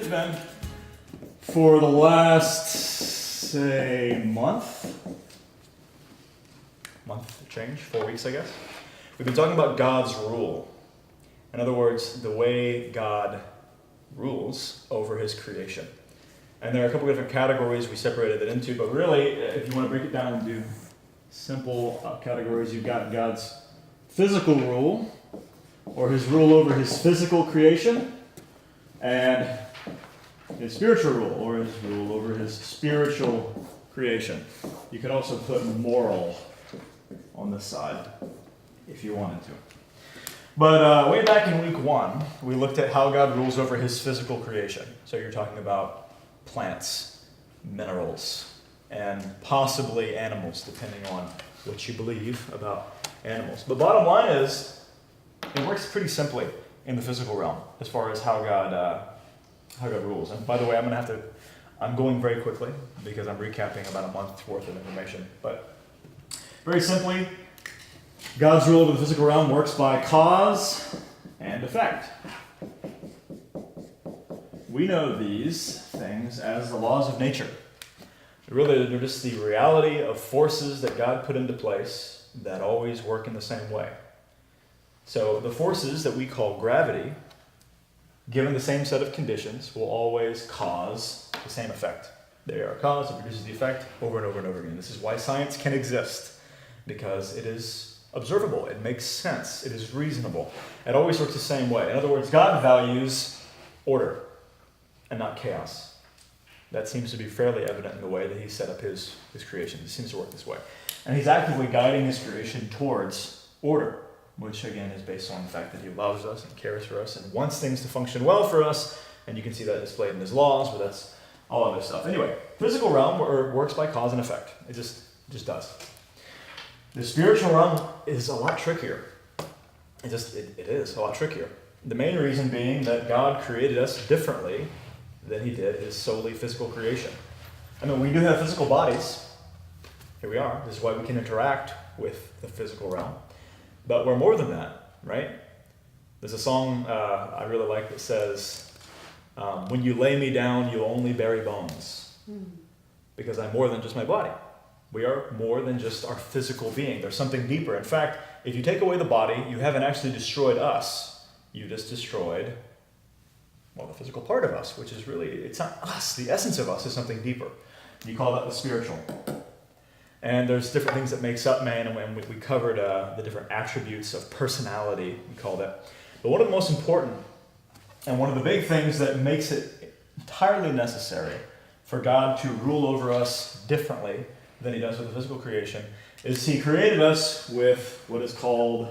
been for the last, say, month change, 4 weeks, I guess. We've been talking about God's rule. In other words, the way God rules over his creation. And there are a couple of different categories we separated it into, but really, if you want to break it down into simple categories, you've got God's physical rule, or his rule over his physical creation, and his spiritual rule, or his rule over his spiritual creation. You could also put moral on this side, if you wanted to. But way back in week 1, we looked at how God rules over his physical creation. So you're talking about plants, minerals, and possibly animals, depending on what you believe about animals. But bottom line is, it works pretty simply in the physical realm as far as how God rules. And by the way, I'm going very quickly because I'm recapping about a month's worth of information. But very simply, God's rule over the physical realm works by cause and effect. We know these things as the laws of nature. Really, they're just the reality of forces that God put into place that always work in the same way. So the forces that we call gravity, given the same set of conditions, will always cause the same effect. They are a cause that produces the effect over and over and over again. This is why science can exist, because it is observable, it makes sense, it is reasonable. It always works the same way. In other words, God values order and not chaos. That seems to be fairly evident in the way that he set up his creation. It seems to work this way. And he's actively guiding his creation towards order, which again is based on the fact that he loves us and cares for us and wants things to function well for us. And you can see that displayed in his laws, but that's all other stuff. Anyway, physical realm works by cause and effect. It just does. The spiritual realm is a lot trickier. It is a lot trickier. The main reason being that God created us differently than he did his solely physical creation. I mean, we do have physical bodies. Here we are. This is why we can interact with the physical realm. But we're more than that, right? There's a song I really like that says, when you lay me down, you'll only bury bones. Because I'm more than just my body. We are more than just our physical being. There's something deeper. In fact, if you take away the body, you haven't actually destroyed us. You just destroyed, well, the physical part of us, which is really, it's not us. The essence of us is something deeper. You call that the spiritual. And there's different things that makes up man, and we covered the different attributes of personality, we call that. But one of the most important, and one of the big things that makes it entirely necessary for God to rule over us differently than he does with the physical creation, is he created us with what is called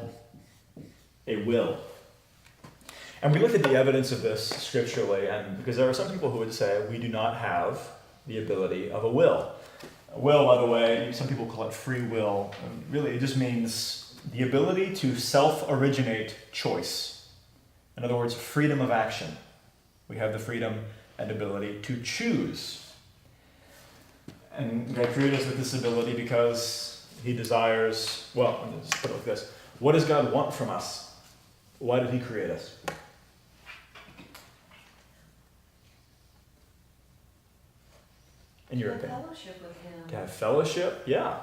a will. And we looked at the evidence of this scripturally, and because there are some people who would say we do not have the ability of a will. A will, by the way, some people call it free will. Really, it just means the ability to self-originate choice. In other words, freedom of action. We have the freedom and ability to choose. And God created us with this ability because he desires, well, let me just put it like this. What does God want from us? Why did he create us? In your opinion? Fellowship with him. To have fellowship? Yeah.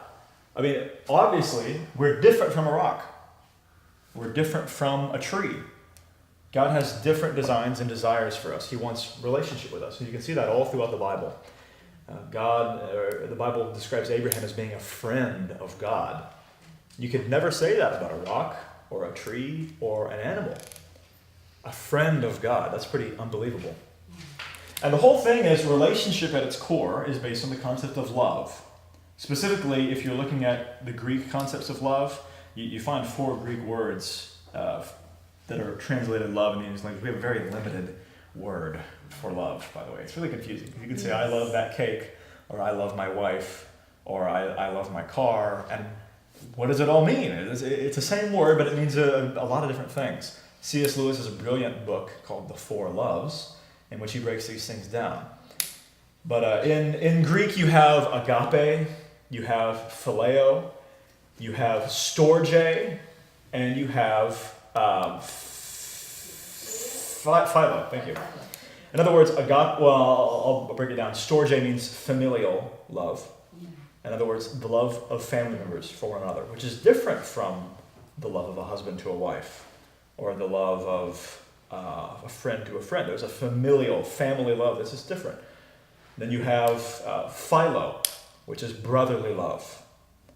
I mean, obviously, we're different from a rock. We're different from a tree. God has different designs and desires for us. He wants relationship with us. And you can see that all throughout the Bible. The Bible describes Abraham as being a friend of God. You could never say that about a rock or a tree or an animal. A friend of God. That's pretty unbelievable. And the whole thing is relationship at its core is based on the concept of love. Specifically, if you're looking at the Greek concepts of love, you find 4 Greek words that are translated love in the English language. We have a very limited word for love, by the way. It's really confusing. You can say, I love that cake, or I love my wife, or I love my car, and what does it all mean? It's the same word, but it means a lot of different things. C.S. Lewis has a brilliant book called The Four Loves, in which he breaks these things down. But in Greek, you have agape, you have phileo, you have storge, and you have philo. Thank you. In other words, I'll break it down. Storge means familial love. In other words, the love of family members for one another, which is different from the love of a husband to a wife, or the love of a friend to a friend. There's a familial, family love. This is different. Then you have philo, which is brotherly love.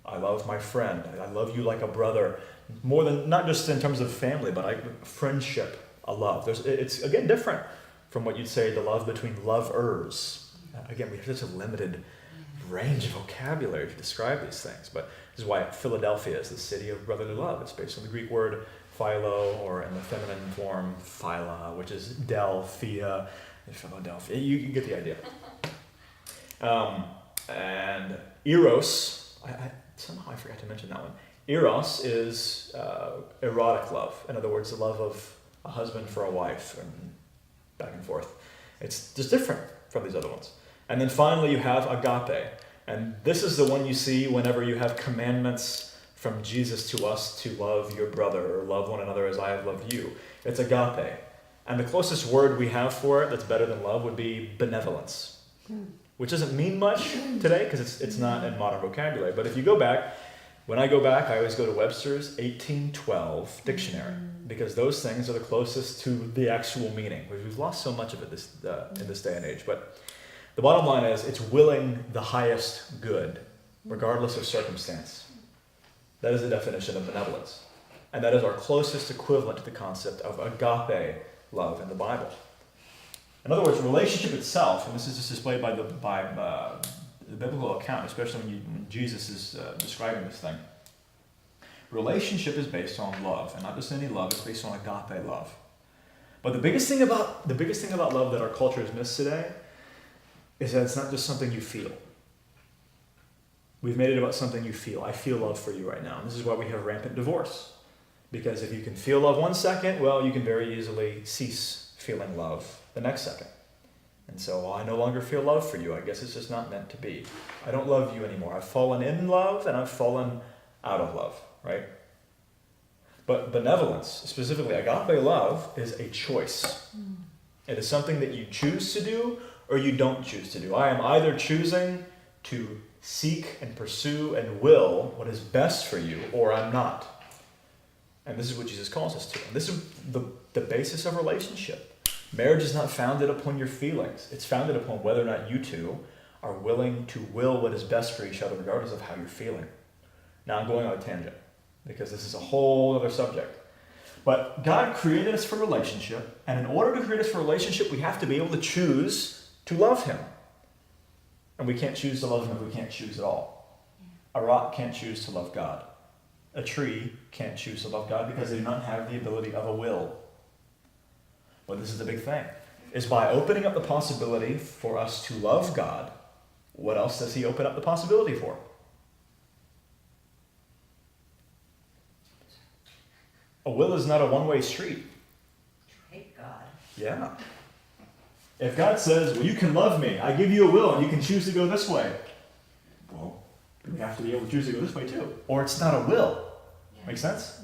I love my friend. I love you like a brother. More than, not just in terms of family, but friendship, a love. It's, again, different from what you'd say the love between lovers. Again, we have such a limited range of vocabulary to describe these things. But this is why Philadelphia is the city of brotherly love. It's based on the Greek word philo, or in the feminine form, phila, which is Delphia, Philadelphia. You get the idea. And eros, somehow I forgot to mention that one. Eros is erotic love. In other words, the love of a husband for a wife, and back and forth. It's just different from these other ones. And then finally you have agape. And this is the one you see whenever you have commandments from Jesus to us to love your brother, or love one another as I have loved you. It's agape. And the closest word we have for it that's better than love would be benevolence, which doesn't mean much today because it's not in modern vocabulary. But if you go back, when I go back, I always go to Webster's 1812 dictionary, because those things are the closest to the actual meaning. We've lost so much of it in this day and age. But the bottom line is, it's willing the highest good, regardless of circumstance. That is the definition of benevolence. And that is our closest equivalent to the concept of agape love in the Bible. In other words, relationship itself, and this is just displayed by the biblical account, especially when Jesus is describing this thing. Relationship is based on love, and not just any love, it's based on agape love. But the biggest thing about love that our culture has missed today is that it's not just something you feel. We've made it about something you feel. I feel love for you right now. And this is why we have rampant divorce. Because if you can feel love one second, well, you can very easily cease feeling love the next second. And so, well, I no longer feel love for you. I guess it's just not meant to be. I don't love you anymore. I've fallen in love and I've fallen out of love, right? But benevolence, specifically agape love, is a choice. It is something that you choose to do or you don't choose to do. I am either choosing to seek and pursue and will what is best for you, or I'm not. And this is what Jesus calls us to. And this is the basis of relationship. Marriage is not founded upon your feelings. It's founded upon whether or not you two are willing to will what is best for each other, regardless of how you're feeling. Now I'm going on a tangent, because this is a whole other subject. But God created us for relationship, and in order to create us for relationship, we have to be able to choose to love Him. And we can't choose to love Him if we can't choose at all. A rock can't choose to love God. A tree can't choose to love God because they do not have the ability of a will. But this is the big thing, is by opening up the possibility for us to love God, what else does He open up the possibility for? A will is not a one-way street. Thank God. Yeah. If God says, well, you can love me, I give you a will, and you can choose to go this way. Well, we have to be able to choose to go this way too. Or it's not a will. Yeah. Make sense?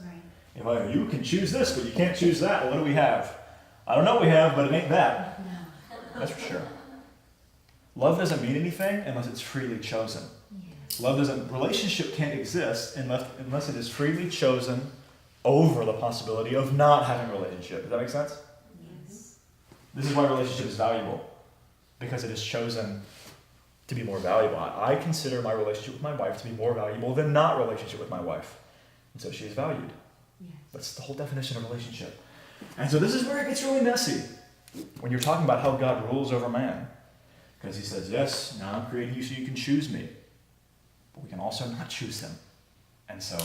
Right. If you can choose this, but you can't choose that, well, what do we have? I don't know what we have, but it ain't that. No. That's for sure. Love doesn't mean anything unless it's freely chosen. Yeah. Relationship can't exist unless it is freely chosen over the possibility of not having a relationship. Does that make sense? Yes. This is why relationship is valuable, because it is chosen to be more valuable. I consider my relationship with my wife to be more valuable than not relationship with my wife. And so she is valued. Yes. That's the whole definition of relationship. And so this is where it gets really messy when you're talking about how God rules over man. Because He says, yes, now I'm creating you so you can choose me. But we can also not choose Him. And so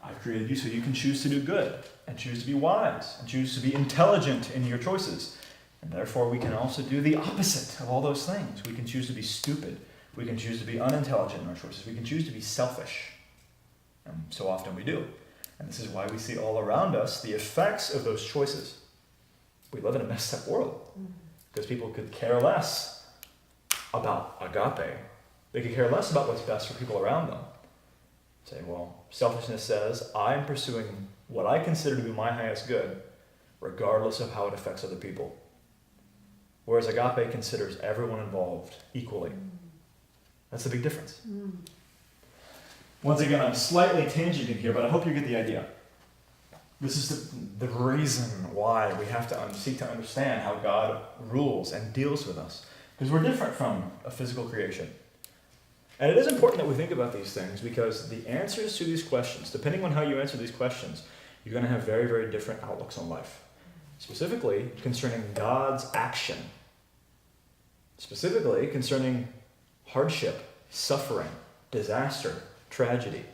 I've created you so you can choose to do good, and choose to be wise, and choose to be intelligent in your choices. And therefore we can also do the opposite of all those things. We can choose to be stupid. We can choose to be unintelligent in our choices. We can choose to be selfish. And so often we do. And this is why we see all around us the effects of those choices. We live in a messed up world. Because people could care less about agape. They could care less about what's best for people around them. Say, well, selfishness says, I'm pursuing what I consider to be my highest good, regardless of how it affects other people. whereas agape considers everyone involved equally. That's the big difference. Once again, I'm slightly tangenting here, but I hope you get the idea. This is the reason why we have to seek to understand how God rules and deals with us. Because we're different from a physical creation. And it is important that we think about these things because the answers to these questions, depending on how you answer these questions, you're going to have very, very different outlooks on life. Specifically concerning God's action. Specifically concerning hardship, suffering, disaster, tragedy.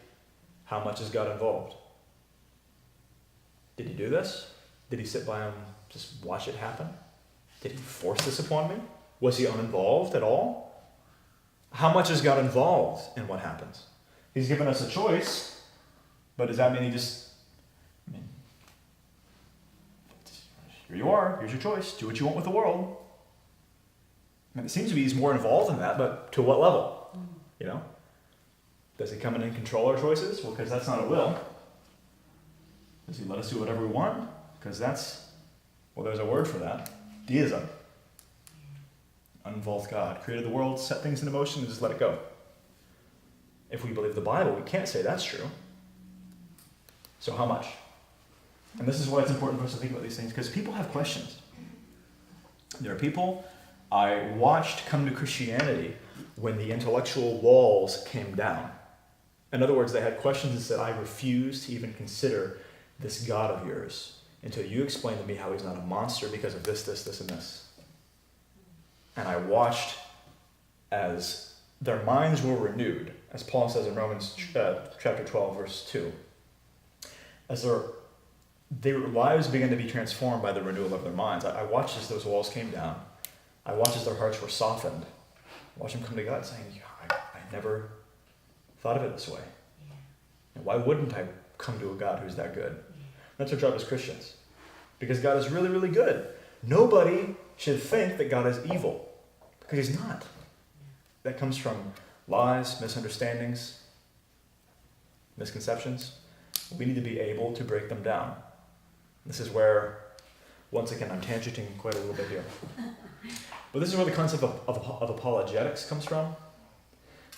How much is God involved? Did he do this? Did he sit by and just watch it happen? Did he force this upon me? Was he uninvolved at all? How much is God involved in what happens? He's given us a choice, but does that mean here you are, here's your choice, do what you want with the world. And it seems to be he's more involved in that, but to what level? You know? Does he come in and control our choices? Well, because that's not a will. Does he let us do whatever we want? Because there's a word for that. Deism. Uninvolved God. Created the world, set things into motion, and just let it go. If we believe the Bible, we can't say that's true. So how much? And this is why it's important for us to think about these things, because people have questions. There are people I watched come to Christianity when the intellectual walls came down. In other words, they had questions that said, I refuse to even consider this God of yours until you explain to me how he's not a monster because of this, and this. And I watched as their minds were renewed, as Paul says in Romans chapter 12, verse 2. As their lives began to be transformed by the renewal of their minds. I watched as those walls came down. I watched as their hearts were softened. I watched them come to God saying, I never thought of it this way. And why wouldn't I come to a God who's that good? That's our job as Christians. Because God is really, really good. Nobody should think that God is evil. Because he's not. That comes from lies, misunderstandings, misconceptions. We need to be able to break them down. This is where, once again, I'm tangenting quite a little bit here. But this is where the concept of apologetics comes from.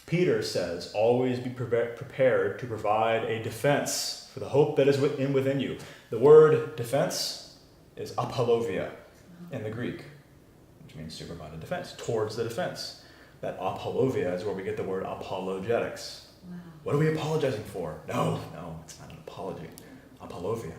Peter says, always be prepared to provide a defense for the hope that is within you. The word defense is apollovia in the Greek, which means to provide a defense, towards the defense. That apollovia is where we get the word apologetics. Wow. What are we apologizing for? No, it's not an apology. Apollovia.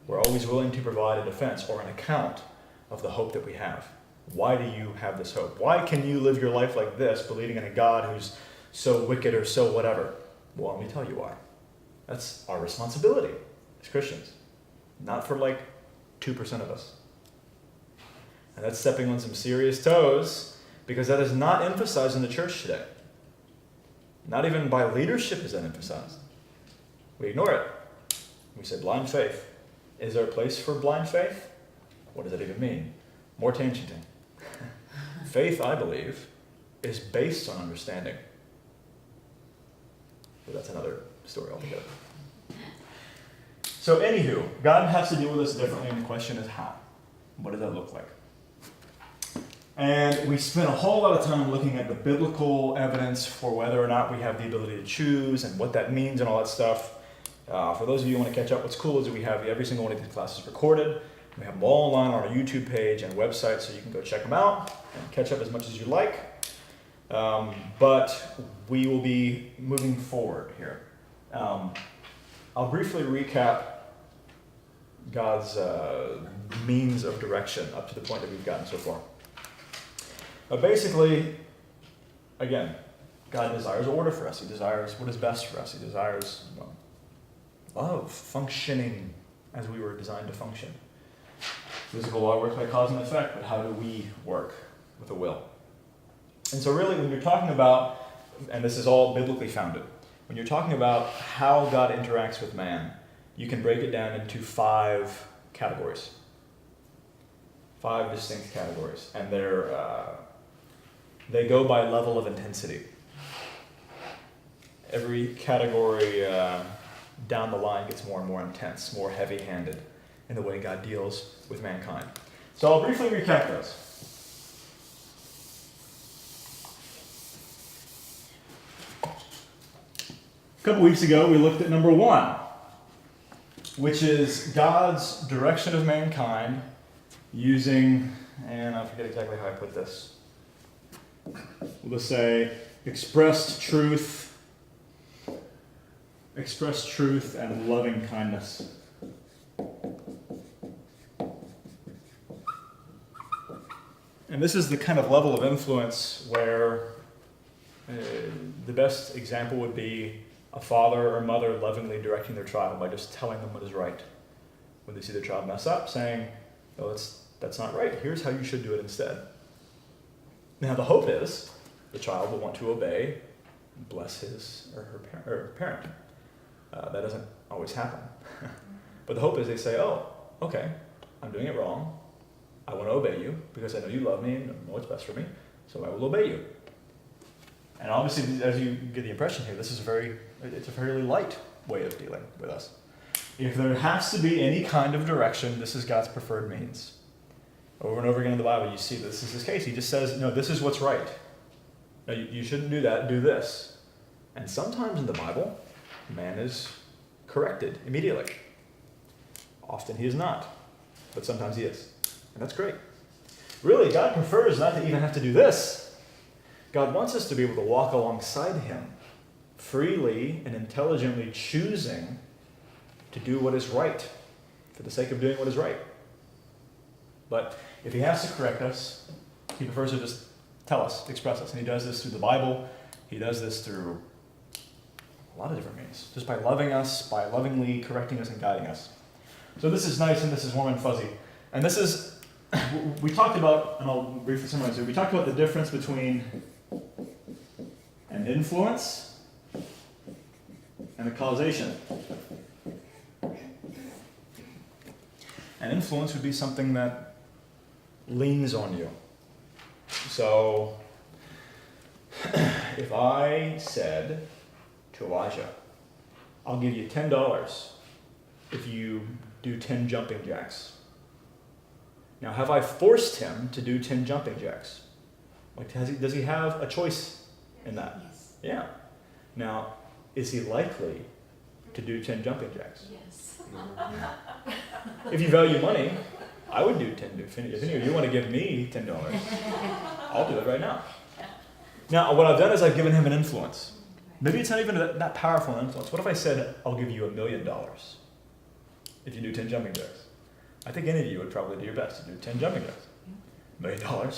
We're always willing to provide a defense or an account of the hope that we have. Why do you have this hope? Why can you live your life like this, believing in a God who's so wicked or so whatever? Well, let me tell you why. That's our responsibility as Christians. Not for 2% of us. And that's stepping on some serious toes, because that is not emphasized in the church today. Not even by leadership is that emphasized. We ignore it. We say blind faith. Is there a place for blind faith? What does that even mean? More tangenting. Faith, I believe, is based on understanding. But that's another story altogether. So anywho, God has to deal with us differently, and the question is how? What does that look like? And we spent a whole lot of time looking at the biblical evidence for whether or not we have the ability to choose and what that means and all that stuff. For those of you who want to catch up, what's cool is that we have every single one of these classes recorded. We have them all online on our YouTube page and website, so you can go check them out and catch up as much as you like. But we will be moving forward here. I'll briefly recap God's means of direction up to the point that we've gotten so far. Basically, again, God desires order for us. He desires what is best for us. He desires love, functioning as we were designed to function. Physical law works by cause and effect, but how do we work with a will? And so really, when you're talking about, and this is all biblically founded, when you're talking about how God interacts with man, you can break it down into 5 categories. 5 distinct categories. And they go by level of intensity. Every category down the line gets more and more intense, more heavy-handed in the way God deals with mankind. So I'll briefly recap those. A couple weeks ago, we looked at number 1, which is God's direction of mankind using, and I forget exactly how I put this. We'll just say expressed truth and loving kindness. And this is the kind of level of influence where the best example would be a father or mother lovingly directing their child by just telling them what is right. When they see their child mess up, saying, "Oh, that's not right. Here's how you should do it instead." Now the hope is the child will want to obey and bless his or her parent. That doesn't always happen. But the hope is they say, "Oh, okay, I'm doing it wrong. I want to obey you because I know you love me and know what's best for me, so I will obey you." And obviously, as you get the impression here, it's a fairly light way of dealing with us. If there has to be any kind of direction, this is God's preferred means. Over and over again in the Bible, you see this is his case. He just says, no, this is what's right. No, you shouldn't do that, do this. And sometimes in the Bible, man is corrected immediately. Often he is not, but sometimes he is. And that's great. Really, God prefers not to even have to do this. God wants us to be able to walk alongside him, freely and intelligently choosing to do what is right, for the sake of doing what is right. But if he has to correct us, he prefers to just tell us, express us. And he does this through the Bible. He does this through a lot of different means. Just by loving us, by lovingly correcting us and guiding us. So this is nice and this is warm and fuzzy. And this is, we talked about, and I'll briefly summarize it, we talked about the difference between an influence and a causation. An influence would be something that leans on you. So, if I said to Elijah, "I'll give you $10 if you do 10 jumping jacks." Now, have I forced him to do 10 jumping jacks? Like, does he have a choice in that? Yes. Yeah. Now, is he likely to do 10 jumping jacks? Yes. If you value money, I would do 10. If any of you want to give me $10, I'll do it right now. Now, what I've done is I've given him an influence. Maybe it's not even that powerful an influence. What if I said, "I'll give you $1 million if you do 10 jumping jacks"? I think any of you would probably do your best to do 10 jumping jacks. $1 million.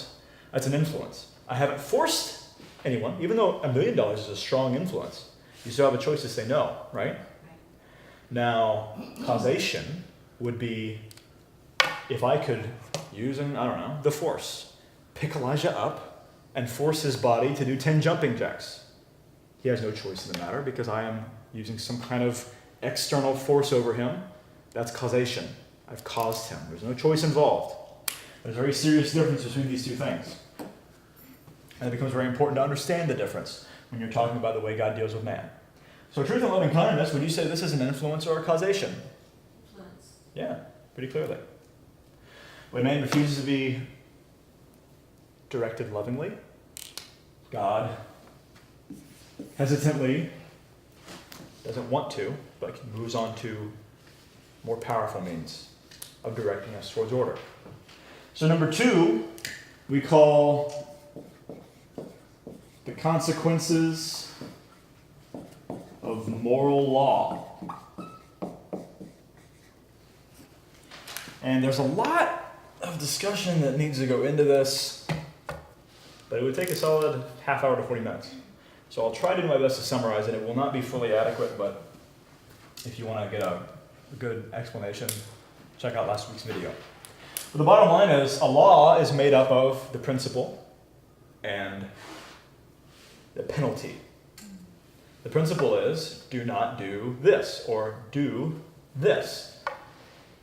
That's an influence. I haven't forced anyone, even though $1 million is a strong influence. You still have a choice to say no, right? Now, causation would be if I could use, the force, pick Elijah up and force his body to do 10 jumping jacks. He has no choice in the matter because I am using some kind of external force over him. That's causation. I've caused him. There's no choice involved. There's a very serious difference between these two things. And it becomes very important to understand the difference when you're talking about the way God deals with man. So truth and loving kindness, would you say this is an influence or a causation? Influence. Yeah, pretty clearly. When man refuses to be directed lovingly, God hesitantly doesn't want to, but moves on to more powerful means of directing us towards order. So number 2, we call the consequences of moral law. And there's a lot of discussion that needs to go into this, but it would take a solid half hour to 40 minutes. So I'll try to do my best to summarize it. It will not be fully adequate, but if you want to get a good explanation, check out last week's video. But the bottom line is, a law is made up of the principle and the penalty. The principle is, do not do this, or do this.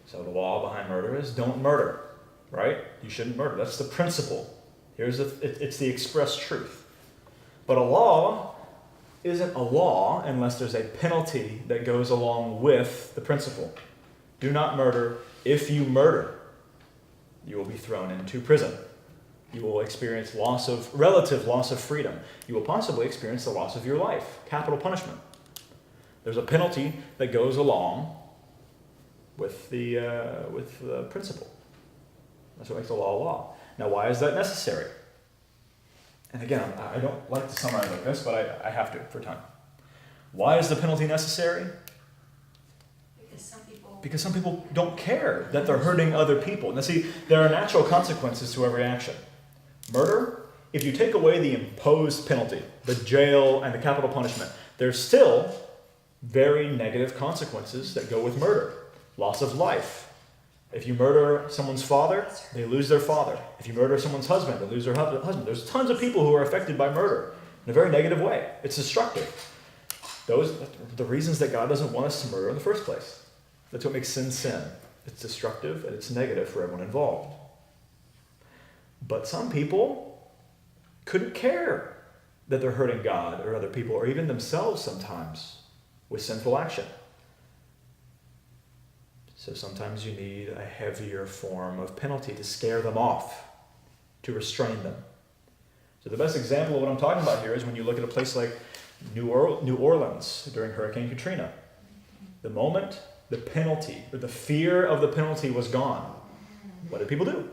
So the law behind murder is, don't murder, right? You shouldn't murder. That's the principle. It's the express truth. But a law isn't a law unless there's a penalty that goes along with the principle. Do not murder. If you murder, you will be thrown into prison. You will experience relative loss of freedom. You will possibly experience the loss of your life, capital punishment. There's a penalty that goes along with the principle. That's what makes the law a law. Now, why is that necessary? And again, I don't like to summarize like this, but I have to for time. Why is the penalty necessary? Because some people don't care that they're hurting other people. Now see, there are natural consequences to every action. Murder, if you take away the imposed penalty, the jail and the capital punishment, there's still very negative consequences that go with murder. Loss of life. If you murder someone's father, they lose their father. If you murder someone's husband, they lose their husband. There's tons of people who are affected by murder in a very negative way. It's destructive. Those are the reasons that God doesn't want us to murder in the first place. That's what makes sin sin. It's destructive and it's negative for everyone involved. But some people couldn't care that they're hurting God or other people or even themselves sometimes with sinful action. So sometimes you need a heavier form of penalty to scare them off, to restrain them. So the best example of what I'm talking about here is when you look at a place like New Orleans during Hurricane Katrina. The moment the penalty, or the fear of the penalty was gone, what did people do?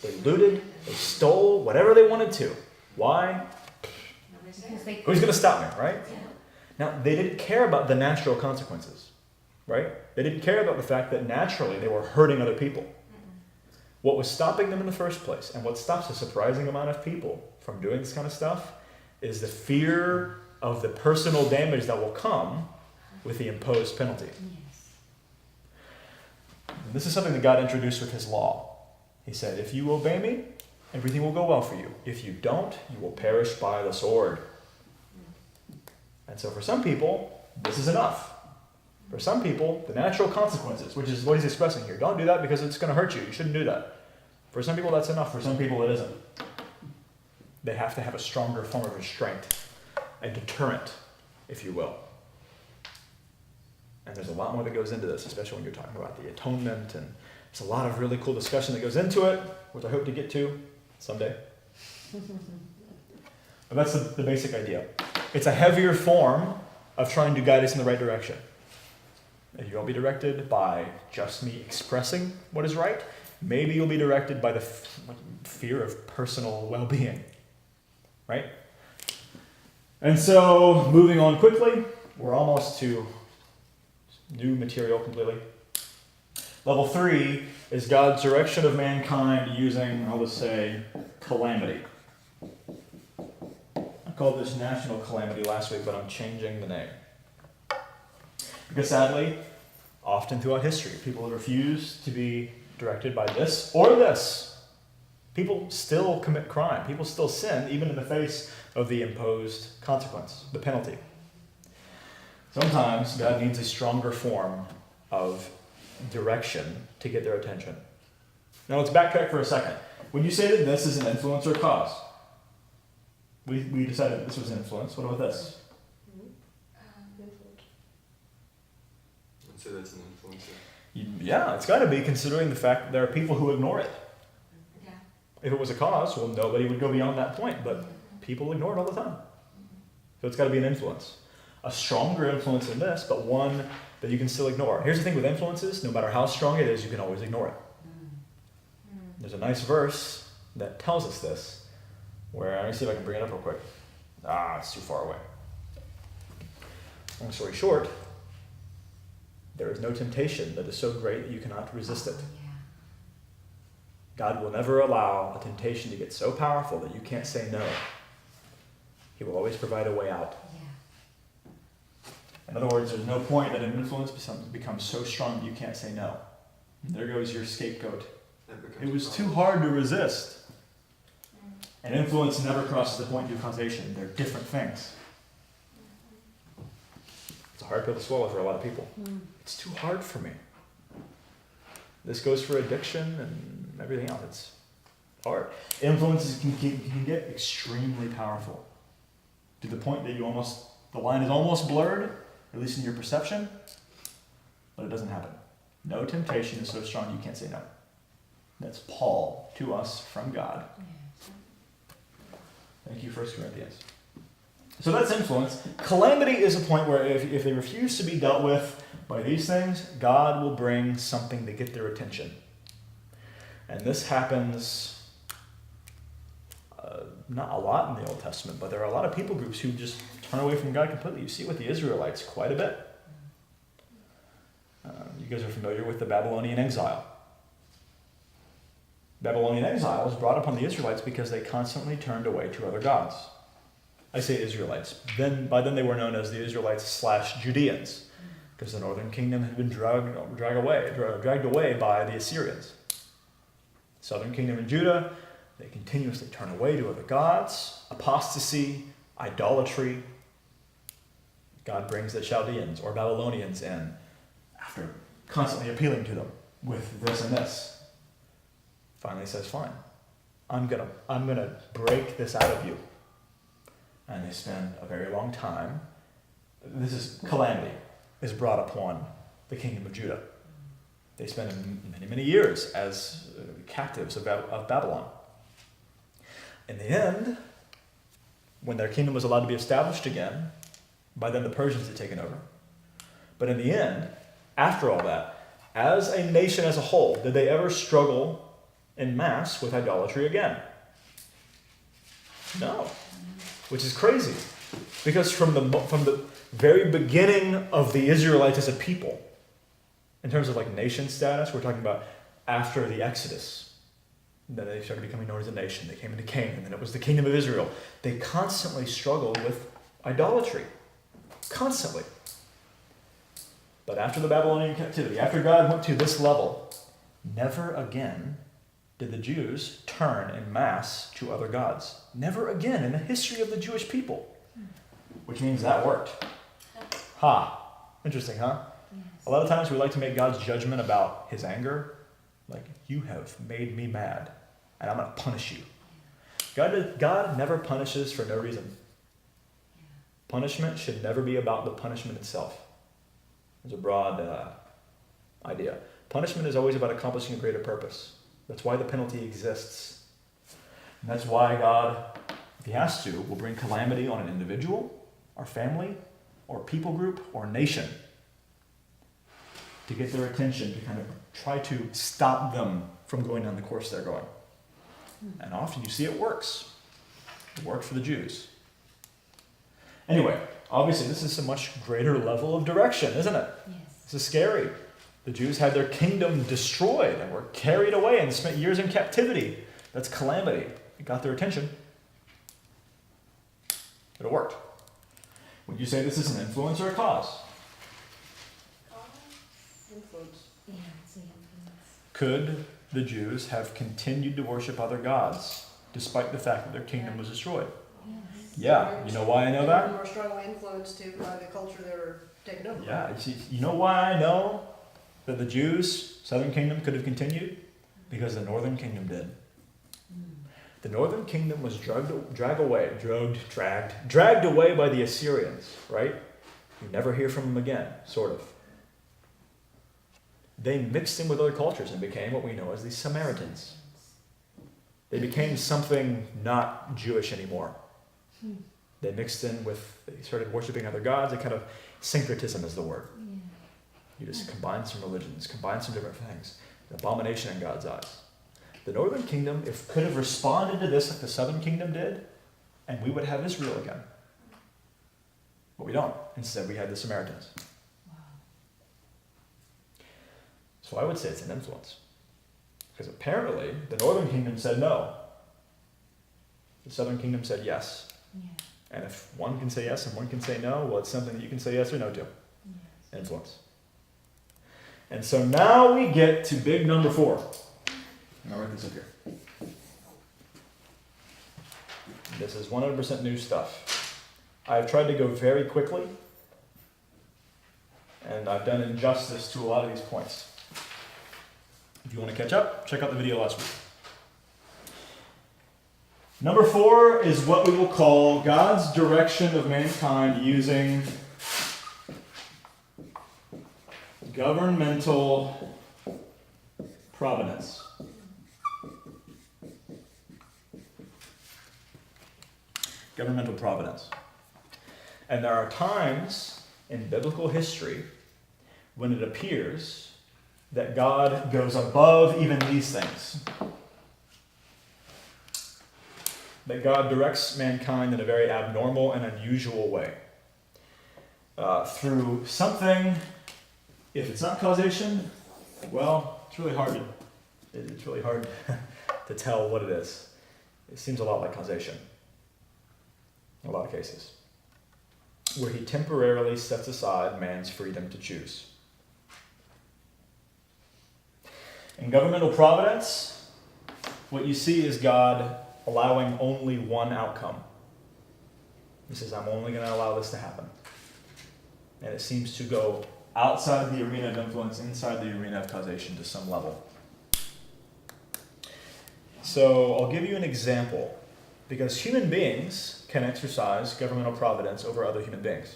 They looted, they stole, whatever they wanted to. Why? Who's going to stop me, right? Now, they didn't care about the natural consequences. Right? They didn't care about the fact that naturally they were hurting other people. What was stopping them in the first place, and what stops a surprising amount of people from doing this kind of stuff, is the fear of the personal damage that will come with the imposed penalty. And this is something that God introduced with his law. He said, if you obey me, everything will go well for you. If you don't, you will perish by the sword. And so for some people, this is enough. For some people, the natural consequences, which is what he's expressing here. Don't do that because it's going to hurt you. You shouldn't do that. For some people, that's enough. For some people, it isn't. They have to have a stronger form of restraint, a deterrent, if you will. And there's a lot more that goes into this, especially when you're talking about the atonement. And there's a lot of really cool discussion that goes into it, which I hope to get to someday. But that's the basic idea. It's a heavier form of trying to guide us in the right direction. If you won't be directed by just me expressing what is right, maybe you'll be directed by the fear of personal well-being, right? And so, moving on quickly, we're almost to new material completely. Level 3 is God's direction of mankind using, I'll just say, calamity. I called this national calamity last week, but I'm changing the name. Because sadly, often throughout history, people have refused to be directed by this or this. People still commit crime. People still sin, even in the face of the imposed consequence, the penalty. Sometimes God needs a stronger form of direction to get their attention. Now let's backtrack for a second. Would you say that this is an influence or cause? We decided that this was an influence. What about this? So that's an influencer. Yeah, it's got to be, considering the fact that there are people who ignore it. Yeah. If it was a cause, well, nobody would go beyond that point, but people ignore it all the time. So it's got to be an influence. A stronger influence than this, but one that you can still ignore. Here's the thing with influences, no matter how strong it is, you can always ignore it. There's a nice verse that tells us this, where, let me see if I can bring it up real quick. It's too far away. Long story short, there is no temptation that is so great that you cannot resist it. God will never allow a temptation to get so powerful that you can't say no. He will always provide a way out. In other words, there's no point that an influence becomes so strong that you can't say no. And there goes your scapegoat. It was too hard to resist. And influence never crosses the point of causation. They're different things. It's a hard pill to swallow for a lot of people. It's too hard for me. This goes for addiction and everything else. It's hard. Influences can get extremely powerful to the point that the line is almost blurred, at least in your perception, but it doesn't happen. No temptation is so strong you can't say no. That's Paul to us from God. Thank you, 1 Corinthians. So that's influence. Calamity is a point where if they refuse to be dealt with by these things, God will bring something to get their attention. And this happens not a lot in the Old Testament, but there are a lot of people groups who just turn away from God completely. You see it with the Israelites quite a bit. You guys are familiar with the Babylonian exile. Babylonian exile was brought upon the Israelites because they constantly turned away to other gods. I say Israelites. By then they were known as the Israelites / Judeans, because the northern kingdom had been dragged away by the Assyrians. Southern kingdom in Judah, they continuously turn away to other gods, apostasy, idolatry. God brings the Chaldeans or Babylonians in after constantly appealing to them with this and this. Finally says, fine, I'm gonna break this out of you. And they spend a very long time. This is calamity is brought upon the kingdom of Judah. They spend many, many years as captives of Babylon. In the end, when their kingdom was allowed to be established again, by then the Persians had taken over. But in the end, after all that, as a nation as a whole, did they ever struggle en masse with idolatry again? No. Which is crazy. Because from the very beginning of the Israelites as a people, in terms of like nation status, we're talking about after the Exodus. Then they started becoming known as a nation. They came into Canaan, and then it was the kingdom of Israel. They constantly struggled with idolatry. Constantly. But after the Babylonian captivity, after God went to this level, never again did the Jews turn en masse to other gods. Never again in the history of the Jewish people. Which means that worked. Interesting, huh? Yes. A lot of times we like to make God's judgment about his anger. Like, you have made me mad, and I'm going to punish you. God never punishes for no reason. Punishment should never be about the punishment itself. There's a broad idea. Punishment is always about accomplishing a greater purpose. That's why the penalty exists. And that's why God, if he has to, will bring calamity on an individual, or family, or people group, or nation to get their attention, to kind of try to stop them from going down the course they're going. And often you see it works. It worked for the Jews. Anyway, obviously this is a much greater level of direction, isn't it? Yes. This is scary. The Jews had their kingdom destroyed and were carried away and spent years in captivity. That's calamity. It got their attention. But it worked. Would you say this is an influence or a cause? Influence. Yeah, it's the influence. Could the Jews have continued to worship other gods despite the fact that their kingdom was destroyed? Yes. Yeah. You know why I know that? More strongly influenced too by the culture they were taking over. Yeah. You know why I know that the Jews, southern kingdom, could have continued? Because the northern kingdom did. The northern kingdom was dragged away by the Assyrians, right? You never hear from them again, sort of. They mixed in with other cultures and became what we know as the Samaritans. They became something not Jewish anymore. They mixed in they started worshiping other gods. A kind of syncretism is the word. Yeah. You just combine some religions, combine some different things. An abomination in God's eyes. The northern kingdom could have responded to this like the southern kingdom did, and we would have Israel again. But we don't. Instead, we had the Samaritans. Wow. So I would say it's an influence. Because apparently, the northern kingdom said no. The southern kingdom said yes. Yeah. And if one can say yes and one can say no, well, it's something that you can say yes or no to. Yes. Influence. And so now we get to big number 4. I'll write this up here. This is 100% new stuff. I've tried to go very quickly, and I've done injustice to a lot of these points. If you want to catch up, check out the video last week. Number 4 is what we will call God's direction of mankind using governmental providence. Governmental providence. And there are times in biblical history when it appears that God goes above even these things. That God directs mankind in a very abnormal and unusual way. Through something, if it's not causation, well, it's really hard to tell what it is. It seems a lot like causation in a lot of cases, where he temporarily sets aside man's freedom to choose. In governmental providence, what you see is God allowing only one outcome. He says, I'm only going to allow this to happen. And it seems to go outside the arena of influence, inside the arena of causation to some level. So I'll give you an example, because human beings can exercise governmental providence over other human beings.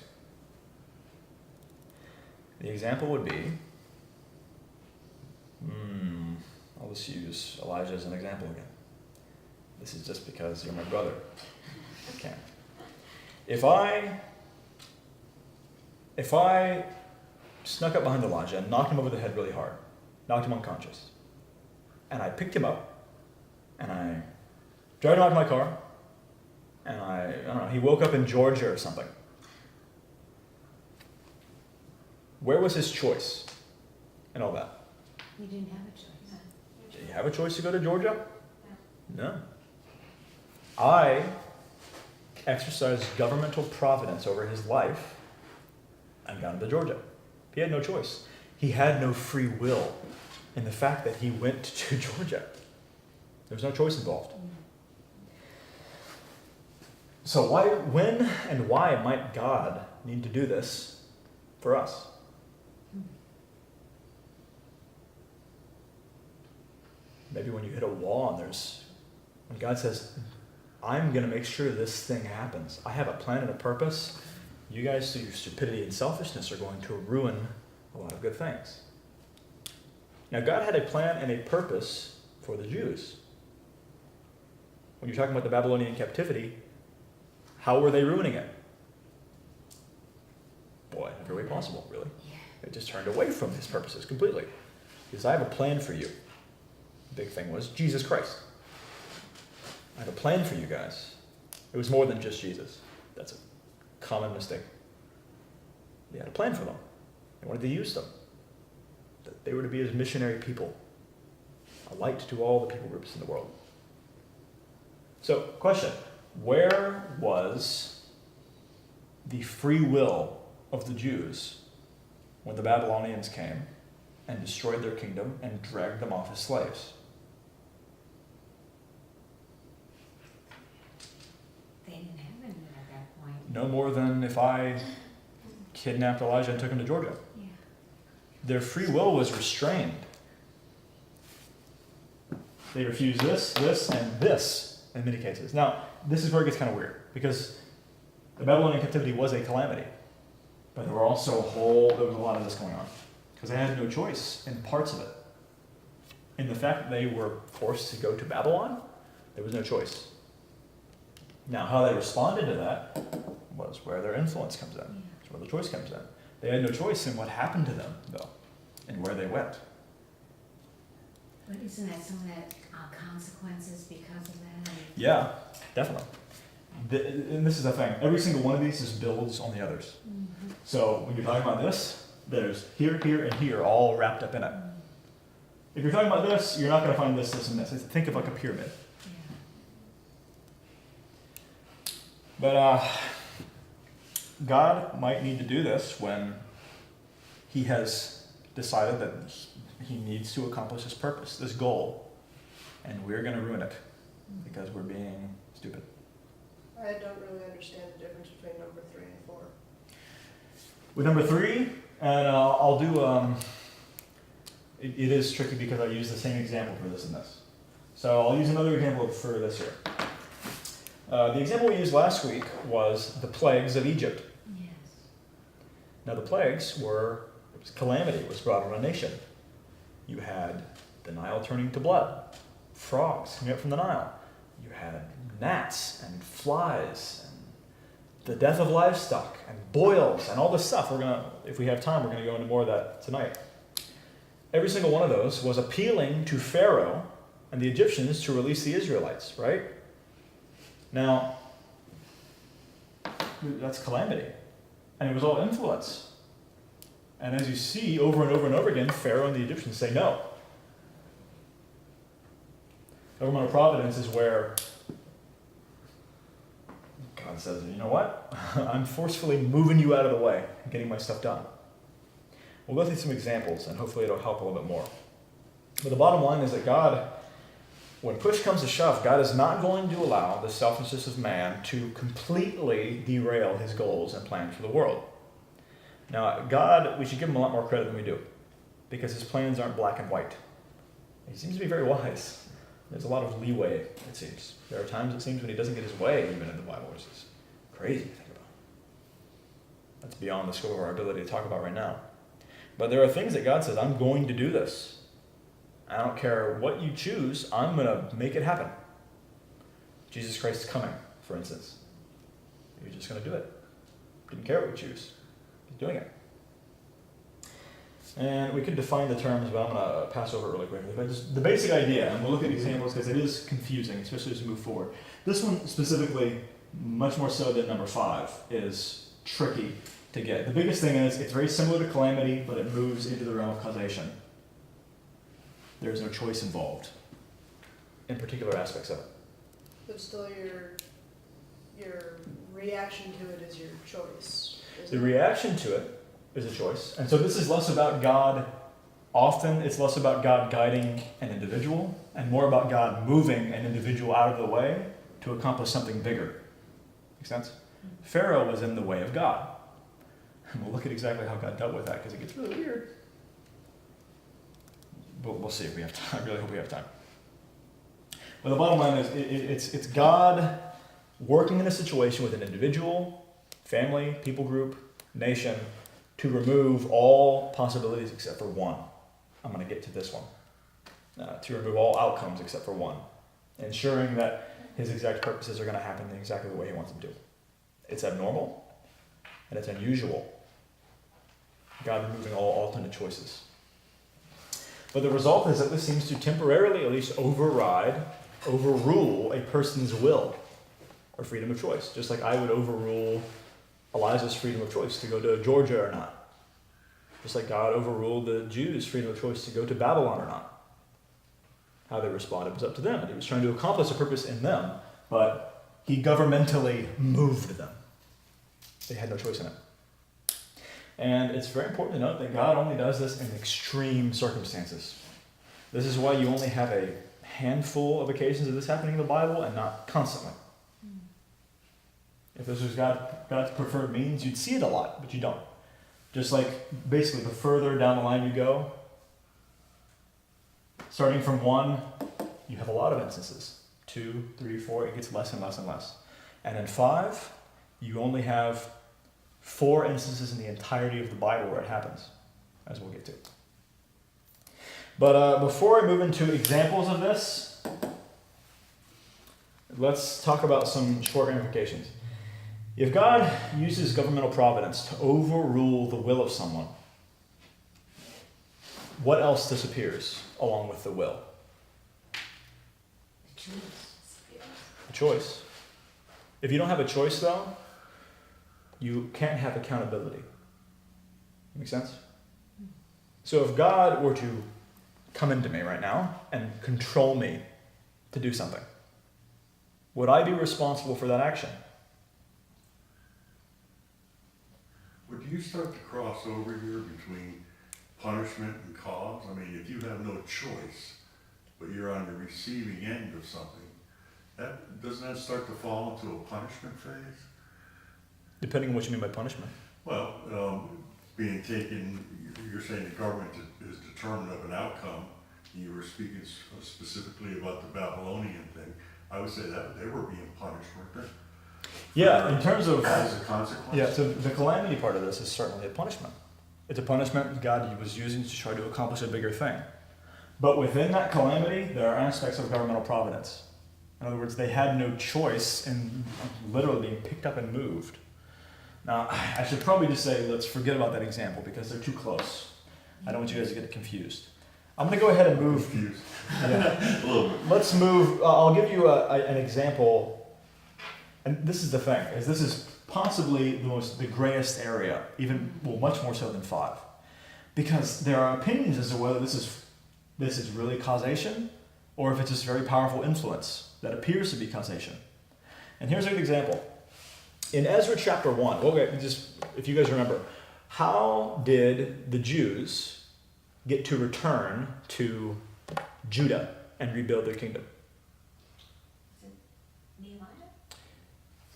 The example would be, I'll just use Elijah as an example again. This is just because you're my brother. Okay. If I snuck up behind Elijah and knocked him over the head really hard, knocked him unconscious, and I picked him up, and I drove him out to my car, and I don't know, he woke up in Georgia or something. Where was his choice in all that? We didn't have a choice. Did he have a choice to go to Georgia? No. I exercised governmental providence over his life and got him to Georgia. He had no choice. He had no free will in the fact that he went to Georgia. There was no choice involved. So when and why might God need to do this for us? Maybe when you hit a wall and when God says, I'm going to make sure this thing happens. I have a plan and a purpose. You guys, through your stupidity and selfishness, are going to ruin a lot of good things. Now, God had a plan and a purpose for the Jews. When you're talking about the Babylonian captivity, how were they ruining it? Boy, every way possible, really. They just turned away from his purposes completely. Because I have a plan for you. The big thing was Jesus Christ. I have a plan for you guys. It was more than just Jesus. That's a common mistake. They had a plan for them. They wanted to use them. That they were to be his missionary people. A light to all the people groups in the world. So, question. Where was the free will of the Jews when the Babylonians came and destroyed their kingdom and dragged them off as slaves? They didn't have any at that point. No more than if I kidnapped Elijah and took him to Georgia. Yeah. Their free will was restrained. They refused this, and this in many cases. Now, this is where it gets kind of weird, because the Babylonian captivity was a calamity, but there was a lot of this going on, because they had no choice in parts of it. In the fact that they were forced to go to Babylon, there was no choice. Now, how they responded to that was where their influence comes in. It's where the choice comes in. They had no choice in what happened to them, though, and where they went. But isn't that some of that consequences because of that? Yeah, definitely. And this is the thing. Every single one of these just builds on the others. Mm-hmm. So when you're talking about this, there's here, here, and here all wrapped up in it. If you're talking about this, you're not going to find this, this, and this. Think of like a pyramid. But God might need to do this when he has decided that he needs to accomplish his purpose, this goal, and we're going to ruin it because we're being stupid. I don't really understand the difference between number 3 and 4. With number 3, and I'll do, it is tricky because I use the same example for this and this. So I'll use another example for this here. The example we used last week was the plagues of Egypt. Yes. Now the plagues it was calamity was brought on a nation. You had the Nile turning to blood, frogs coming up from the Nile. You had gnats and flies and the death of livestock and boils and all this stuff. If we have time, we're going to go into more of that tonight. Every single one of those was appealing to Pharaoh and the Egyptians to release the Israelites, right? Now, that's calamity. And it was all influence. And as you see over and over and over again, Pharaoh and the Egyptians say no. Governmental providence is where God says, you know what? I'm forcefully moving you out of the way and getting my stuff done. We'll go through some examples, and hopefully it'll help a little bit more. But the bottom line is that God, when push comes to shove, God is not going to allow the selfishness of man to completely derail his goals and plans for the world. Now, God, we should give him a lot more credit than we do, because his plans aren't black and white. He seems to be very wise. There's a lot of leeway, it seems. There are times, it seems, when he doesn't get his way, even in the Bible, which is crazy to think about. That's beyond the scope of our ability to talk about right now. But there are things that God says, I'm going to do this. I don't care what you choose, I'm going to make it happen. Jesus Christ is coming, for instance. You're just going to do it. Didn't care what you choose. He's doing it. And we could define the terms, but I'm going to pass over it really quickly. But just the basic idea, and we'll look at examples because it is confusing, especially as we move forward. This one specifically, much more so than number 5, is tricky to get. The biggest thing is it's very similar to calamity, but it moves into the realm of causation. There is no choice involved in particular aspects of it. But still your reaction to it is your choice. The reaction to it is a choice. And so this is less about God. Often it's less about God guiding an individual and more about God moving an individual out of the way to accomplish something bigger. Make sense? Pharaoh was in the way of God. And we'll look at exactly how God dealt with that because it gets really weird. But we'll see if we have time. I really hope we have time. But the bottom line is it's God working in a situation with an individual, family, people group, nation, to remove all possibilities except for one. I'm going to get to this one. To remove all outcomes except for one. Ensuring that his exact purposes are going to happen in exactly the way he wants them to. It's abnormal, and it's unusual. God removing all alternate choices. But the result is that this seems to temporarily at least overrule a person's will or freedom of choice. Just like I would overrule Elijah's freedom of choice to go to Georgia or not. Just like God overruled the Jews' freedom of choice to go to Babylon or not. How they responded was up to them. And he was trying to accomplish a purpose in them, but he governmentally moved them. They had no choice in it. And it's very important to note that God only does this in extreme circumstances. This is why you only have a handful of occasions of this happening in the Bible and not constantly. If this was God's preferred means, you'd see it a lot, but you don't. Just like basically the further down the line you go, starting from 1, you have a lot of instances. 2, 3, 4, it gets less and less and less. And in 5, you only have 4 instances in the entirety of the Bible where it happens, as we'll get to. But before I move into examples of this, let's talk about some short ramifications. If God uses governmental providence to overrule the will of someone, what else disappears along with the will? The choice. If you don't have a choice, though, you can't have accountability. Make sense? So if God were to come into me right now and control me to do something, would I be responsible for that action? Would you start to cross over here between punishment and cause? I mean, if you have no choice, but you're on the receiving end of something, doesn't that start to fall into a punishment phase? Depending on what you mean by punishment. Well, being taken, you're saying the government is determined of an outcome. You were speaking specifically about the Babylonian thing. I would say that they were being punished, weren't they? Yeah, in terms of... As a consequence? Yeah, so the calamity part of this is certainly a punishment. It's a punishment God was using to try to accomplish a bigger thing. But within that calamity, there are aspects of governmental providence. In other words, they had no choice in literally being picked up and moved. Now, I should probably just say, let's forget about that example because they're too close. I don't want you guys to get confused. I'm going to go ahead and move. Confused. Yeah. A little bit. Let's move. I'll give you an example. And this is the thing, is this is possibly the grayest area, much more so than 5. Because there are opinions as to whether this is really causation or if it's just very powerful influence that appears to be causation. And here's a good example. In Ezra chapter 1, okay, just if you guys remember, how did the Jews get to return to Judah and rebuild their kingdom? Nehemiah?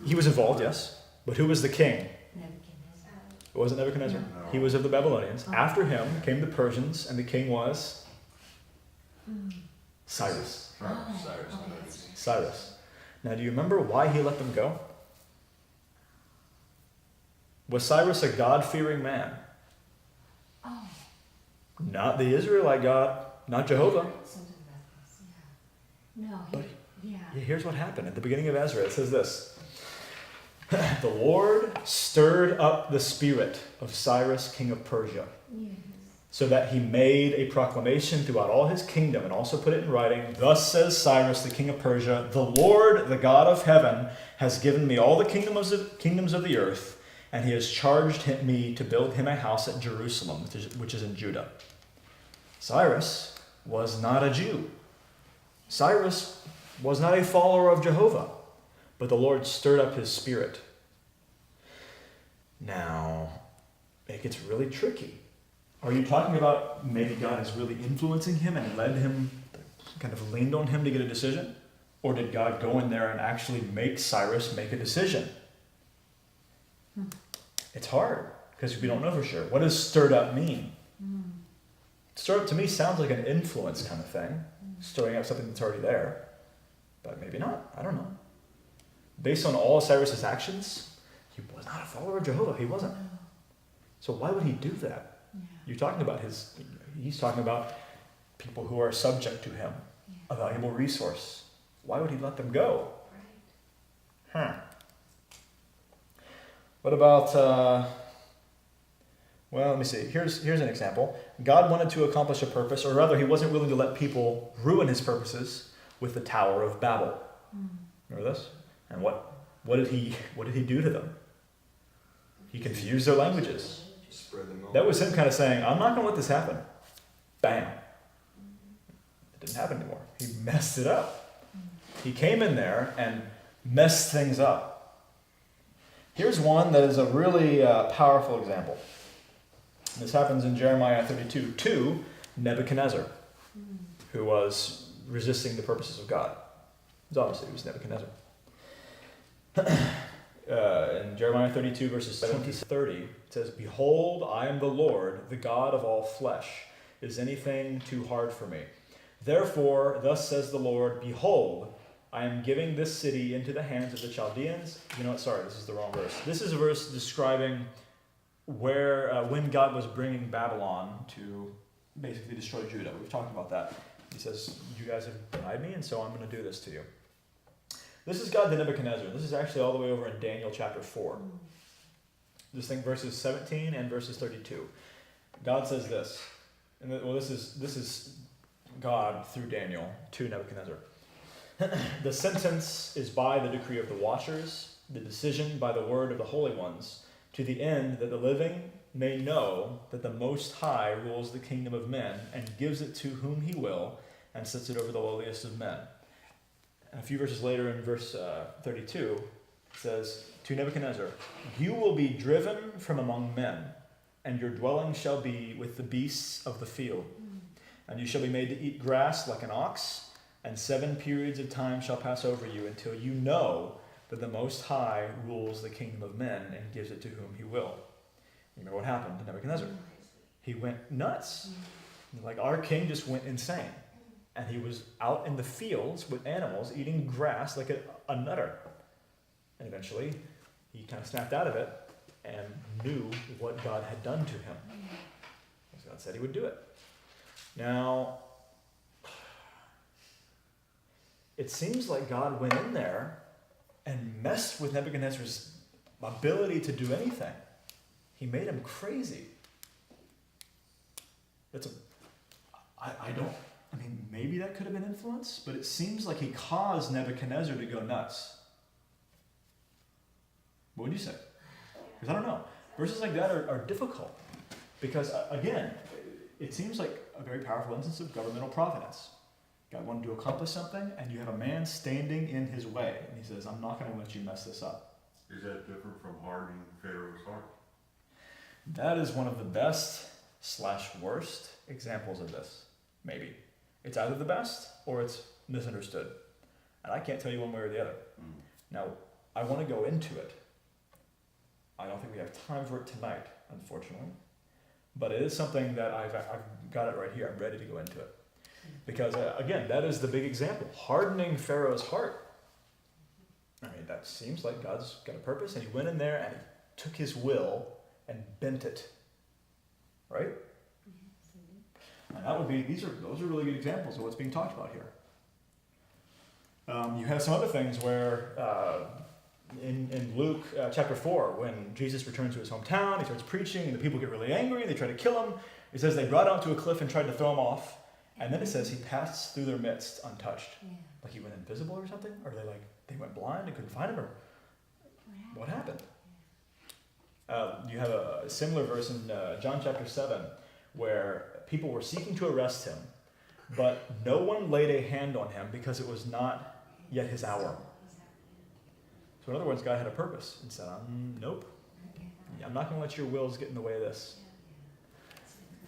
He was involved, yes. But who was the king? Nebuchadnezzar. It wasn't Nebuchadnezzar. No. He was of the Babylonians. Oh. After him came the Persians, and the king was Cyrus. Oh, okay, that's right. Cyrus. Now, do you remember why he let them go? Was Cyrus a God-fearing man? Oh. Not the Israelite God, not Jehovah. Something about this, yeah. No, But yeah. Here's what happened at the beginning of Ezra. It says this. The Lord stirred up the spirit of Cyrus, king of Persia, Yes. so that he made a proclamation throughout all his kingdom and also put it in writing. Thus says Cyrus, the king of Persia, the Lord, the God of heaven, has given me all the kingdoms of the earth, and he has charged me to build him a house at Jerusalem, which is in Judah. Cyrus was not a Jew. Cyrus was not a follower of Jehovah, but the Lord stirred up his spirit. Now, it gets really tricky. Are you talking about maybe God is really influencing him and led him, kind of leaned on him to get a decision? Or did God go in there and actually make Cyrus make a decision? It's hard because we don't know for sure. What does stirred up mean? Stirred up to me sounds like an influence kind of thing, stirring up something that's already there, but maybe not. I don't know. Based on all Cyrus's actions, he was not a follower of Jehovah. He wasn't. So why would he do that? Yeah. You're talking about he's talking about people who are subject to him, a valuable resource. Why would he let them go? Right. What about, well, let me see. Here's an example. God wanted to accomplish a purpose, or rather, he wasn't willing to let people ruin his purposes with the Tower of Babel. Remember this? And what did he do to them? He confused their languages. Spread them all. That was him kind of saying, I'm not going to let this happen. Bam. It didn't happen anymore. He messed it up. He came in there and messed things up. Here's one that is a really powerful example. This happens in Jeremiah 32 to Nebuchadnezzar, who was resisting the purposes of God. It was Nebuchadnezzar. In Jeremiah 32, verses 7 to 30, it says, Behold, I am the Lord, the God of all flesh. Is anything too hard for me? Therefore, thus says the Lord, Behold, I am giving this city into the hands of the Chaldeans. You know what? Sorry, this is the wrong verse. This is a verse describing when God was bringing Babylon to basically destroy Judah. We've talked about that. He says, you guys have denied me, and so I'm going to do this to you. This is God to Nebuchadnezzar. This is actually all the way over in Daniel chapter 4. Just think verses 17 and verses 32. God says this. And this is God through Daniel to Nebuchadnezzar. The sentence is by the decree of the watchers, the decision by the word of the holy ones, to the end that the living may know that the Most High rules the kingdom of men and gives it to whom he will and sets it over the lowliest of men. And a few verses later in verse 32, it says, to Nebuchadnezzar, you will be driven from among men, and your dwelling shall be with the beasts of the field. And you shall be made to eat grass like an ox, and 7 periods of time shall pass over you until you know that the Most High rules the kingdom of men and gives it to whom he will. You remember what happened to Nebuchadnezzar? He went nuts. Like our king just went insane. And he was out in the fields with animals eating grass like a nutter. And eventually, he kind of snapped out of it and knew what God had done to him. Because God said he would do it. Now, it seems like God went in there and messed with Nebuchadnezzar's ability to do anything. He made him crazy. I mean, maybe that could have been influence, but it seems like he caused Nebuchadnezzar to go nuts. What would you say? Because I don't know. Verses like that are difficult. Because, again, it seems like a very powerful instance of governmental providence. God wanted to accomplish something, and you have a man standing in his way. And he says, I'm not going to let you mess this up. Is that different from hardening Pharaoh's heart? That is one of the best / worst examples of this. Maybe. It's either the best or it's misunderstood. And I can't tell you one way or the other. Now, I want to go into it. I don't think we have time for it tonight, unfortunately. But it is something that I've got it right here. I'm ready to go into it. Because, again, that is the big example. Hardening Pharaoh's heart. I mean, that seems like God's got a purpose, and he went in there and he took his will and bent it. Right? And that would be, those are really good examples of what's being talked about here. You have some other things where, in Luke chapter 4, when Jesus returns to his hometown, he starts preaching, and the people get really angry, and they try to kill him. It says they brought him to a cliff and tried to throw him off. And then it says he passed through their midst untouched. Yeah. Like he went invisible or something? Or they went blind and couldn't find him? Or what happened? You have a similar verse in John chapter 7 where people were seeking to arrest him, but no one laid a hand on him because it was not yet his hour. So in other words, God had a purpose and said, nope, I'm not going to let your wills get in the way of this.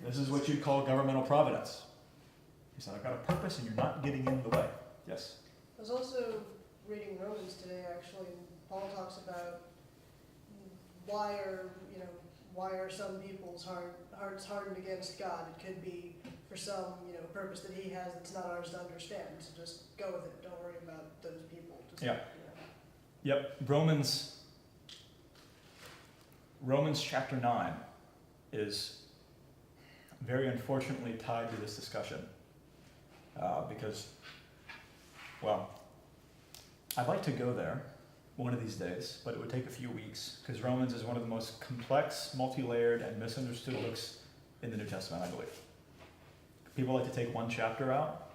This is what you'd call governmental providence. He said, I've got a purpose and you're not getting in the way. Yes? I was also reading Romans today, actually, and Paul talks about why are some people's hearts hardened against God? It could be for some, purpose that he has that's not ours to understand. So just go with it. Don't worry about those people. Just, Yeah. Yep. Romans chapter 9 is very unfortunately tied to this discussion. Because, well, I'd like to go there one of these days, but it would take a few weeks, because Romans is one of the most complex, multi-layered, and misunderstood books in the New Testament, I believe. People like to take one chapter out,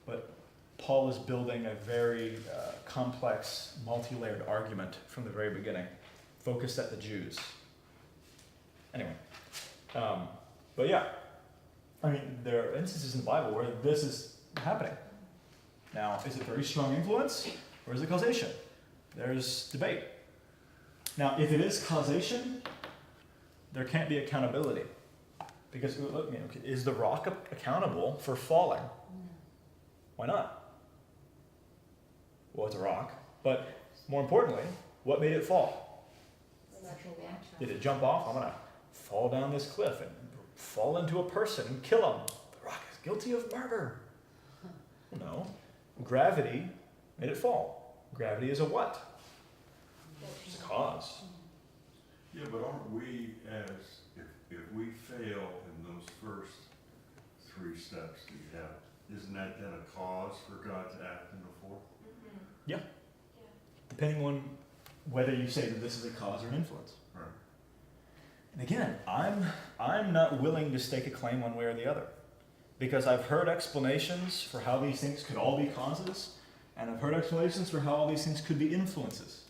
but Paul is building a very complex, multi-layered argument from the very beginning, focused at the Jews. Anyway, but yeah, I mean, there are instances in the Bible where this is happening. Now, is it very strong influence or is it causation? There's debate. Now, if it is causation, there can't be accountability. Because, look, is the rock accountable for falling? Why not? Well, it's a rock. But more importantly, what made it fall? Natural law. Did it jump off? I'm going to fall down this cliff and fall into a person and kill him. The rock is guilty of murder. No. Gravity made it fall. Gravity is a what? It's a cause. Yeah, but aren't we if we fail in those first 3 steps that you have, isn't that then a cause for God to act in the fourth? Yeah. Depending on whether you say that this is a cause or an influence. Right. And again, I'm not willing to stake a claim one way or the other. Because I've heard explanations for how these things could all be causes, and I've heard explanations for how all these things could be influences.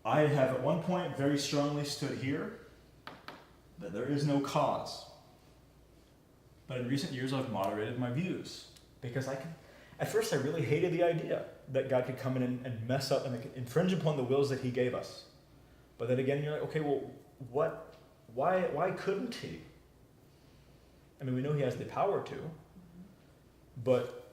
I have at one point very strongly stood here that there is no cause. But in recent years I've moderated my views. Because at first I really hated the idea that God could come in and mess up and infringe upon the wills that he gave us. But then again you're like, okay, well, why couldn't he? I mean, we know he has the power to, but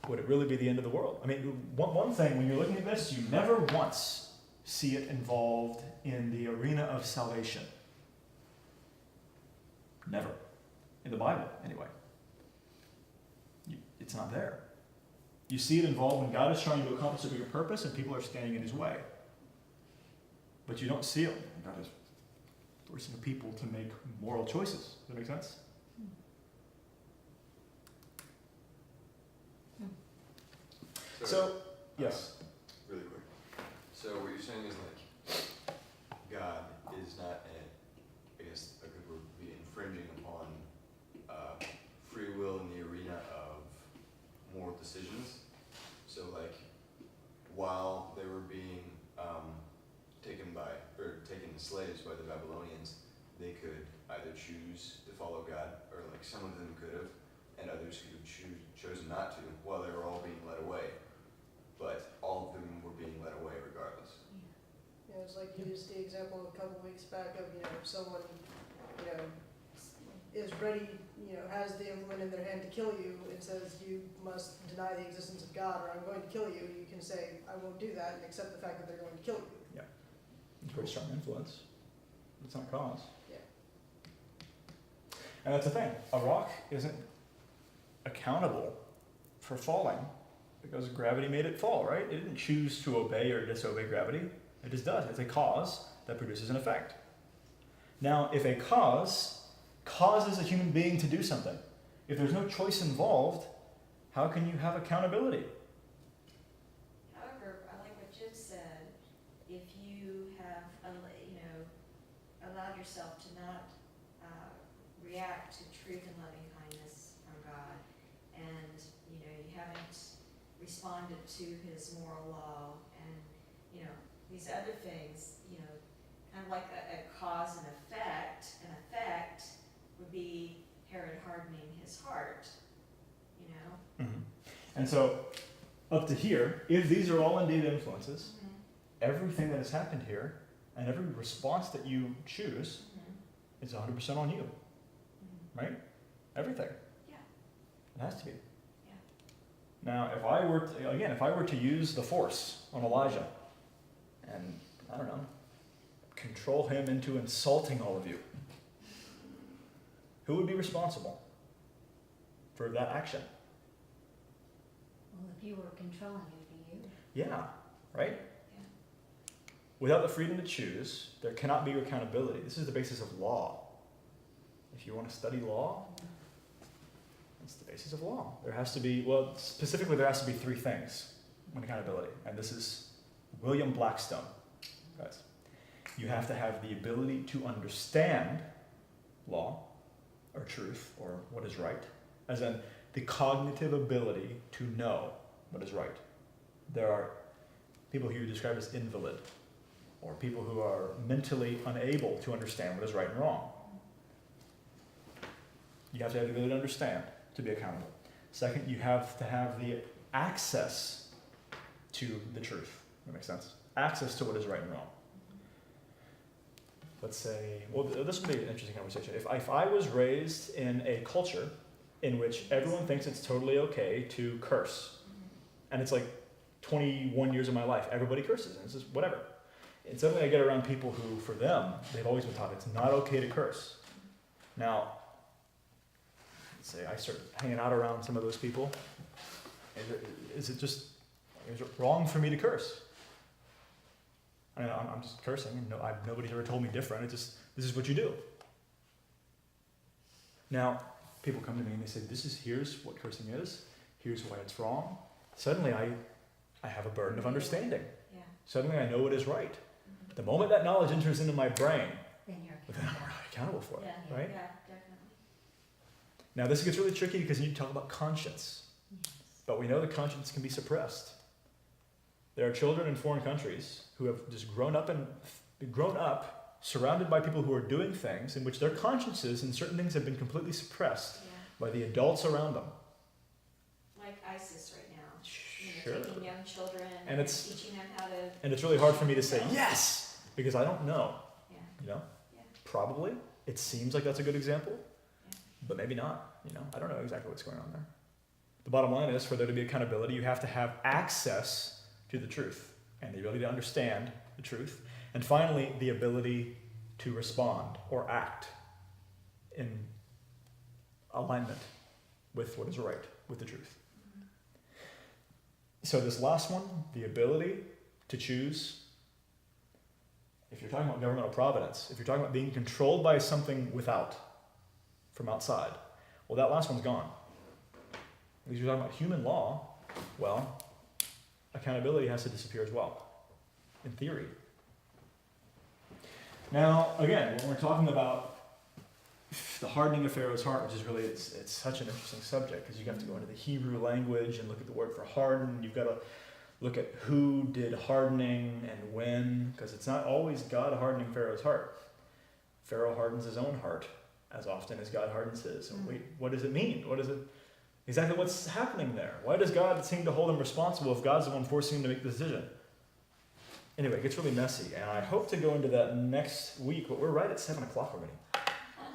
would it really be the end of the world? I mean, one thing, when you're looking at this, you never once see it involved in the arena of salvation. Never. In the Bible, anyway. It's not there. You see it involved when God is trying to accomplish a bigger purpose and people are standing in his way. But you don't see it when God is forcing people to make moral choices. Does that make sense? So, yes. Really quick. So what you're saying is like, God is not, I guess a good word would be infringing upon free will in the arena of moral decisions. So like, while they were being taken as slaves by the Babylonians, they could either choose to follow God, or like some of them could have, and others could have chosen not to, while they were all being led away. But all of them were being led away regardless. You know, it's like you used the example a couple weeks back of, you know, someone, you know, is ready, you know, has the implement in their hand to kill you and says you must deny the existence of God or I'm going to kill you. You can say, I won't do that, and accept the fact that they're going to kill you. It's a very strong influence. It's not cause. Yeah. And that's the thing. A rock isn't accountable for falling because gravity made it fall, right? It didn't choose to obey or disobey gravity. It just does. It's a cause that produces an effect. Now, if a cause causes a human being to do something, if there's no choice involved, how can you have accountability? However, I like what Jim said, if you have, allowed yourself to not react to truth and loving kindness from God, and, you haven't responded to his moral law, and, these other things, kind of like a cause and effect, an effect would be Herod hardening his heart, Mm-hmm. And so, up to here, if these are all indeed influences, everything that has happened here, and every response that you choose, is 100% on you, right? Everything. Yeah. It has to be. Yeah. Now, if I were to use the force on Elijah, and, I don't know, control him into insulting all of you, who would be responsible for that action? Well, if you were controlling it, it'd be you. Yeah, right? Yeah. Without the freedom to choose, there cannot be accountability. This is the basis of law. If you want to study law, that's the basis of law. There has to be, well, specifically there has to be three things in accountability. And this is William Blackstone, guys. You have to have the ability to understand law, or truth, or what is right, as in the cognitive ability to know what is right. There are people who you describe as invalid, or people who are mentally unable to understand what is right and wrong. You have to have the ability to understand to be accountable. Second, you have to have the access to the truth. That makes sense? Access to what is right and wrong. Let's say, well, this would be an interesting conversation. If I was raised in a culture in which everyone thinks it's totally okay to curse, and it's like 21 years of my life, everybody curses, and it's just whatever. And suddenly I get around people who, for them, they've always been taught it's not okay to curse. Now, let's say I start hanging out around some of those people. Is it wrong for me to curse? I mean, I'm just cursing, and nobody's ever told me different. This is what you do. Now, people come to me and they say, here's what cursing is, here's why it's wrong. Suddenly I have a burden of understanding. Yeah. Suddenly I know what is right. The moment that knowledge enters into my brain, Then you're then I'm accountable for it, Yeah. right? Yeah, definitely. Now this gets really tricky because you talk about conscience, Yes. but we know the conscience can be suppressed. There are children in foreign countries who have just grown up surrounded by people who are doing things in which their consciences and certain things have been completely suppressed Yeah. by the adults around them. Like ISIS right now. Sure. Taking young children And it's- teaching them how to. And it's really hard for me to say yes, because I don't know, Yeah. Yeah. Yeah. Probably. It seems like that's a good example, Yeah. but maybe not, I don't know exactly what's going on there. The bottom line is, for there to be accountability, you have to have access to the truth and the ability to understand the truth. And finally, the ability to respond or act in alignment with what is right, with the truth. So this last one, the ability to choose, if you're talking about governmental providence, if you're talking about being controlled by something without, from outside, well, that last one's gone. Because you're talking about human law, well, accountability has to disappear as well. in theory. Now, again, when we're talking about the hardening of Pharaoh's heart, which is really, it's such an interesting subject, because you have to go into the Hebrew language and look at the word for harden. You've got to look at who did hardening and when, because it's not always God hardening Pharaoh's heart. Pharaoh hardens his own heart as often as God hardens his. And wait, what does it mean? Exactly what's happening there? Why does God seem to hold him responsible if God's the one forcing him to make the decision? Anyway, it gets really messy, and I hope to go into that next week, but we're right at 7 o'clock already. Oh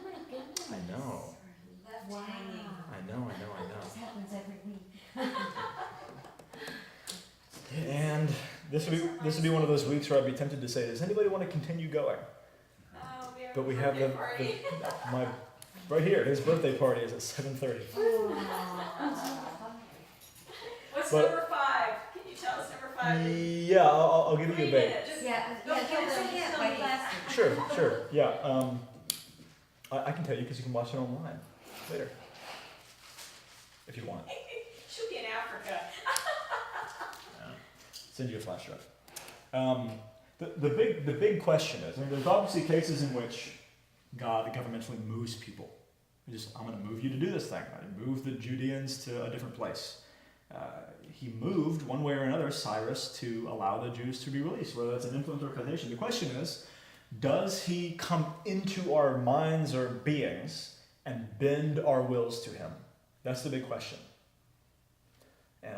my goodness. I know. Left Wow. hanging. I know. This happens every week. And this would be one of those weeks where I'd be tempted to say, does anybody want to continue going? Oh, we have But we a have birthday party. my right here, his birthday party is at 7:30. What's But- number 5? Can you tell us number 5? Yeah, I'll give you a 3 bait. minutes. Yeah, Don't yeah, kill give us a them, hint, just like- tell me. Sure, yeah. I can tell you because you can watch it online later, if you want. She'll be in Africa. Send you a flash drive. The big question is, I mean, there's obviously cases in which God governmentally moves people. I'm going to move you to do this thing. I moved the Judeans to a different place. He moved, one way or another, Cyrus to allow the Jews to be released, whether that's an influence or causation. The question is, does he come into our minds or beings and bend our wills to him? That's the big question. And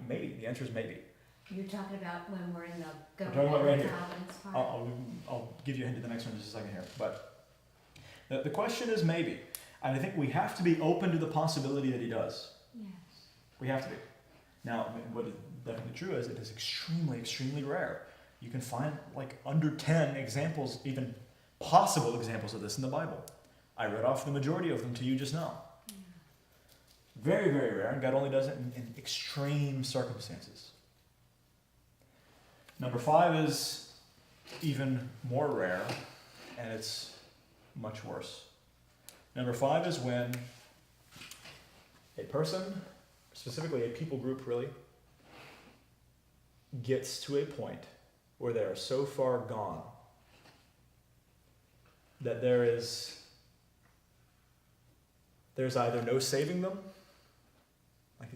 maybe. The answer is maybe. You're talking about when we're in the talking about right here. providence part? I'll give you a hint to the next one in just a second here. But the question is maybe. And I think we have to be open to the possibility that he does. Yes. We have to be. Now, what is definitely true is it is extremely, extremely rare. You can find like under 10 examples, even possible examples of this in the Bible. I read off the majority of them to you just now. Yeah. Very, very rare, and God only does it in extreme circumstances. Number 5 is even more rare, and it's much worse. Number 5 is when a person, specifically a people group really, gets to a point where they are so far gone that there's either no saving them, like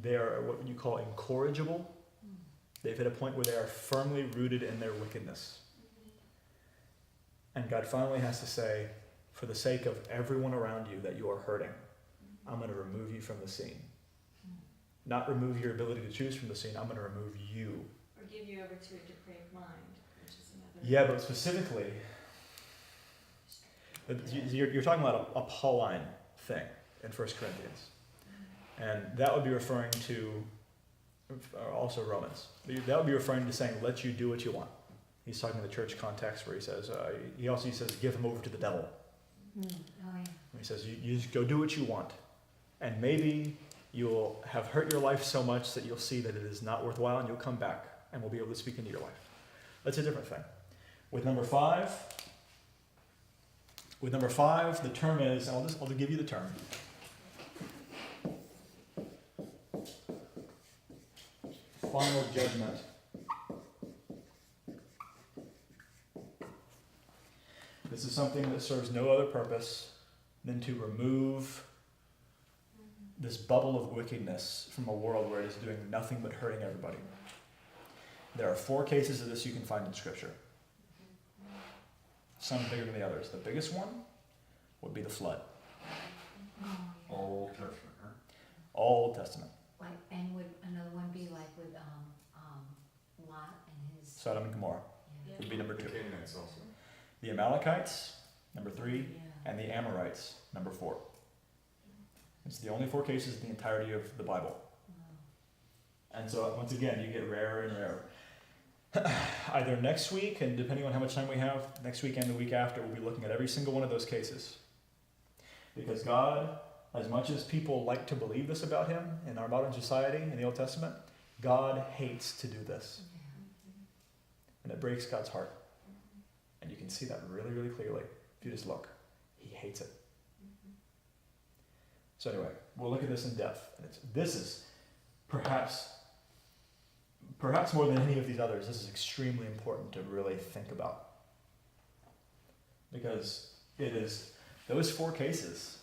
they are what you call incorrigible. They've hit a point where they are firmly rooted in their wickedness. And God finally has to say, for the sake of everyone around you that you are hurting, I'm going to remove you from the scene. Not remove your ability to choose from the scene, I'm going to remove you. Or give you over to a depraved mind, which is another. Yeah, but specifically, you're talking about a Pauline thing in 1 Corinthians. And that would be referring to, also Romans, that would be referring to saying, let you do what you want. He's talking in the church context where he says, he says, give him over to the devil. Oh, yeah. He says, you just go do what you want. And maybe you'll have hurt your life so much that you'll see that it is not worthwhile, and you'll come back and we'll be able to speak into your life. That's a different thing. With number 5, the term is, I'll give you the term. Final judgment. This is something that serves no other purpose than to remove this bubble of wickedness from a world where it is doing nothing but hurting everybody. There are 4 cases of this you can find in Scripture. Some bigger than the others. The biggest one would be the flood. Oh, yeah. Old Testament, huh? Old Testament. Like, and would another one be like with Lot and his? Sodom and Gomorrah Yeah. would be number 2. Canaanites also. The Amalekites, number 3. Yeah. And the Amorites, number 4. It's the only 4 cases in the entirety of the Bible. Wow. And so, once again, you get rarer and rarer. Either next week, and depending on how much time we have, next week and the week after, we'll be looking at every single one of those cases. Because God, as much as people like to believe this about him in our modern society, in the Old Testament, God hates to do this. And it breaks God's heart. And you can see that really, really clearly if you just look. He hates it. So anyway, we'll look at this in depth. And this is perhaps perhaps more than any of these others, this is extremely important to really think about. Because it is those 4 cases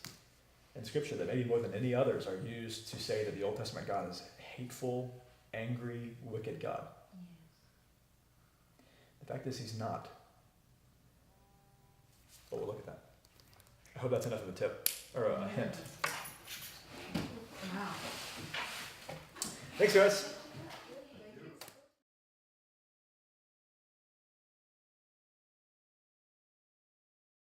in Scripture that maybe more than any others are used to say that the Old Testament God is a hateful, angry, wicked God. Yes. The fact is, he's not. But we'll look at that. I hope that's enough of a tip, or a hint. Wow. Thanks, guys.